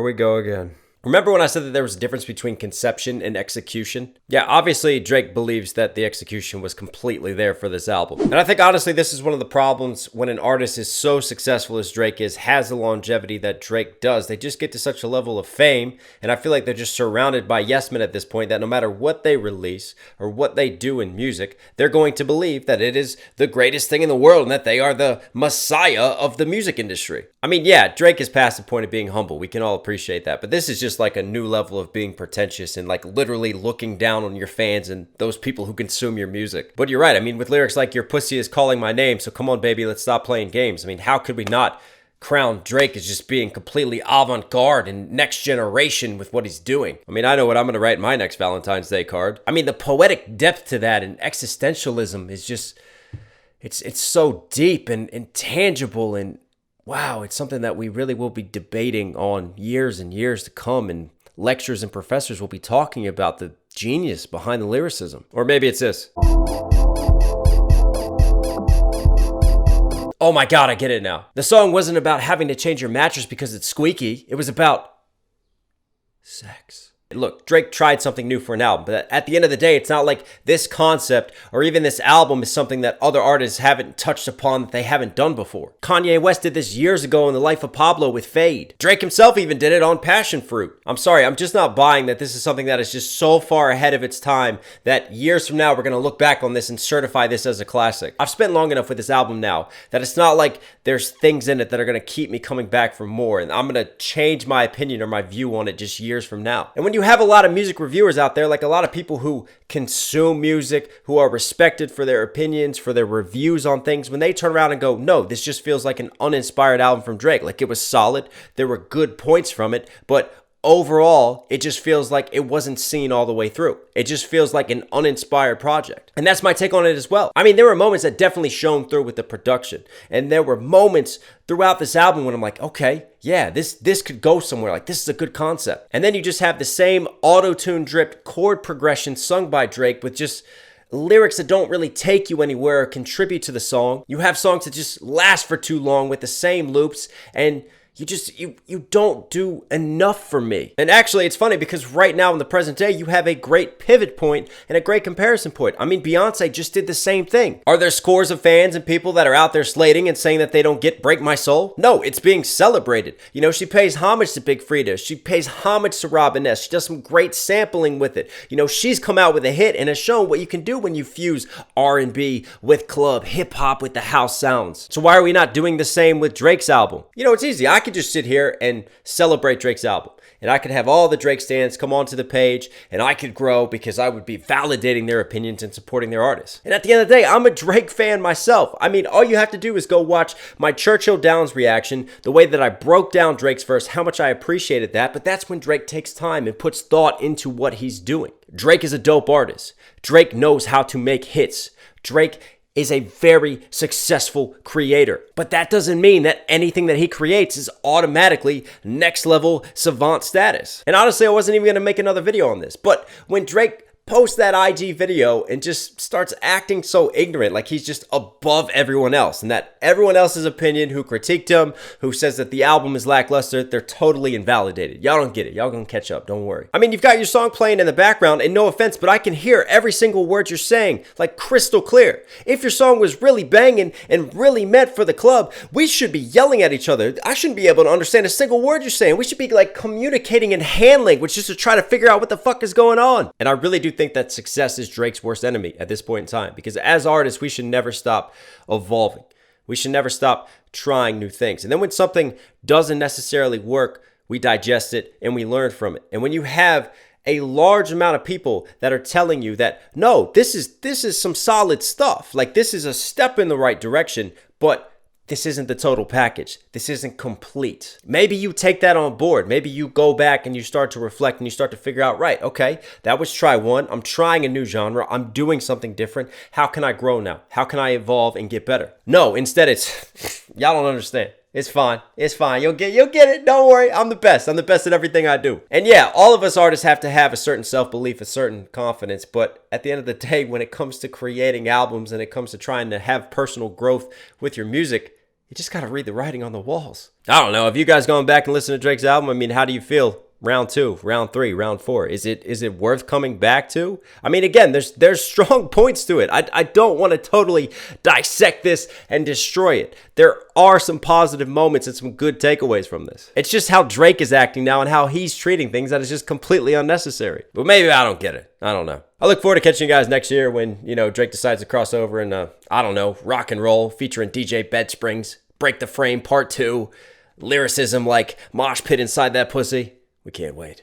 we go again. Remember when I said that there was a difference between conception and execution? Yeah, obviously Drake believes that the execution was completely there for this album. And I think honestly this is one of the problems when an artist is so successful as Drake is, has the longevity that Drake does. They just get to such a level of fame, and I feel like they're just surrounded by yes men at this point that no matter what they release or what they do in music, they're going to believe that it is the greatest thing in the world and that they are the messiah of the music industry. I mean, yeah, Drake is past the point of being humble. We can all appreciate that, but this is just like a new level of being pretentious and like literally looking down on your fans and those people who consume your music. But you're right. I mean, with lyrics like "Your pussy is calling my name, so come on baby, let's stop playing games." I mean, how could we not crown Drake as just being completely avant-garde and next generation with what he's doing? I mean, I know what I'm going to write in my next Valentine's Day card. I mean, the poetic depth to that and existentialism is just, it's so deep and intangible, and wow, it's something that we really will be debating on years and years to come, and lectures and professors will be talking about the genius behind the lyricism. Or maybe it's this. Oh my God, I get it now. The song wasn't about having to change your mattress because it's squeaky. It was about sex. Look, Drake tried something new for an album, but at the end of the day, it's not like this concept or even this album is something that other artists haven't touched upon, that they haven't done before. Kanye West did this years ago in The Life of Pablo with Fade. Drake himself even did it on Passion Fruit. I'm sorry, I'm just not buying that this is something that is just so far ahead of its time that years from now, we're going to look back on this and certify this as a classic. I've spent long enough with this album now that it's not like there's things in it that are going to keep me coming back for more, and I'm going to change my opinion or my view on it just years from now. And when you have a lot of music reviewers out there, like a lot of people who consume music, who are respected for their opinions, for their reviews on things, when they turn around and go, no, this just feels like an uninspired album from Drake. Like, it was solid, there were good points from it, but overall, it just feels like it wasn't seen all the way through. It just feels like an uninspired project. And that's my take on it as well. I mean, there were moments that definitely shone through with the production. And there were moments throughout this album when I'm like, okay, yeah, this could go somewhere. Like, this is a good concept. And then you just have the same auto-tune dripped chord progression sung by Drake with just lyrics that don't really take you anywhere or contribute to the song. You have songs that just last for too long with the same loops, and you don't do enough for me. And actually, it's funny because right now in the present day, you have a great pivot point and a great comparison point. I mean, Beyonce just did the same thing. Are there scores of fans and people that are out there slating and saying that they don't get Break My Soul? No, it's being celebrated. You know, she pays homage to Big Freedia. She pays homage to Robin S. She does some great sampling with it. You know, she's come out with a hit and has shown what you can do when you fuse R&B with club, hip hop with the house sounds. So why are we not doing the same with Drake's album? You know, it's easy. I could just sit here and celebrate Drake's album, and I could have all the Drake stans come onto the page, and I could grow because I would be validating their opinions and supporting their artists. And at the end of the day, I'm a Drake fan myself. I mean, all you have to do is go watch my Churchill Downs reaction, the way that I broke down Drake's verse, how much I appreciated that, but that's when Drake takes time and puts thought into what he's doing. Drake is a dope artist. Drake knows how to make hits. Drake is a very successful creator. But that doesn't mean that anything that he creates is automatically next level savant status. And honestly, I wasn't even going to make another video on this. But when Drake posts that IG video and just starts acting so ignorant, like he's just above everyone else, and that everyone else's opinion who critiqued him, who says that the album is lackluster, they're totally invalidated. Y'all don't get it. Y'all gonna catch up. Don't worry. I mean, you've got your song playing in the background, and no offense, but I can hear every single word you're saying, like crystal clear. If your song was really banging and really meant for the club, we should be yelling at each other. I shouldn't be able to understand a single word you're saying. We should be like communicating in hand language just to try to figure out what the fuck is going on. And I really do think that success is Drake's worst enemy at this point in time, because as artists, we should never stop evolving. We should never stop trying new things. And then when something doesn't necessarily work, we digest it and we learn from it. And when you have a large amount of people that are telling you that, no, this is some solid stuff, like this is a step in the right direction, but this isn't the total package. This isn't complete. Maybe you take that on board. Maybe you go back and you start to reflect and you start to figure out, right, okay, that was try one. I'm trying a new genre. I'm doing something different. How can I grow now? How can I evolve and get better? No, instead it's, y'all don't understand. It's fine. It's fine. You'll get it. Don't worry. I'm the best. I'm the best at everything I do. And yeah, all of us artists have to have a certain self-belief, a certain confidence. But at the end of the day, when it comes to creating albums and it comes to trying to have personal growth with your music, You just gotta read the writing on the walls. I don't know. Have you guys gone back and listened to Drake's album? I mean, how do you feel? Round 2, round 3, round 4. Is it worth coming back to? I mean, again, there's strong points to it. I don't want to totally dissect this and destroy it. There are some positive moments and some good takeaways from this. It's just how Drake is acting now and how he's treating things that is just completely unnecessary. But maybe I don't get it. I don't know. I look forward to catching you guys next year when, Drake decides to cross over and, I don't know, rock and roll featuring DJ Bedsprings, Break the Frame Part 2, lyricism like mosh pit inside that pussy. We can't wait.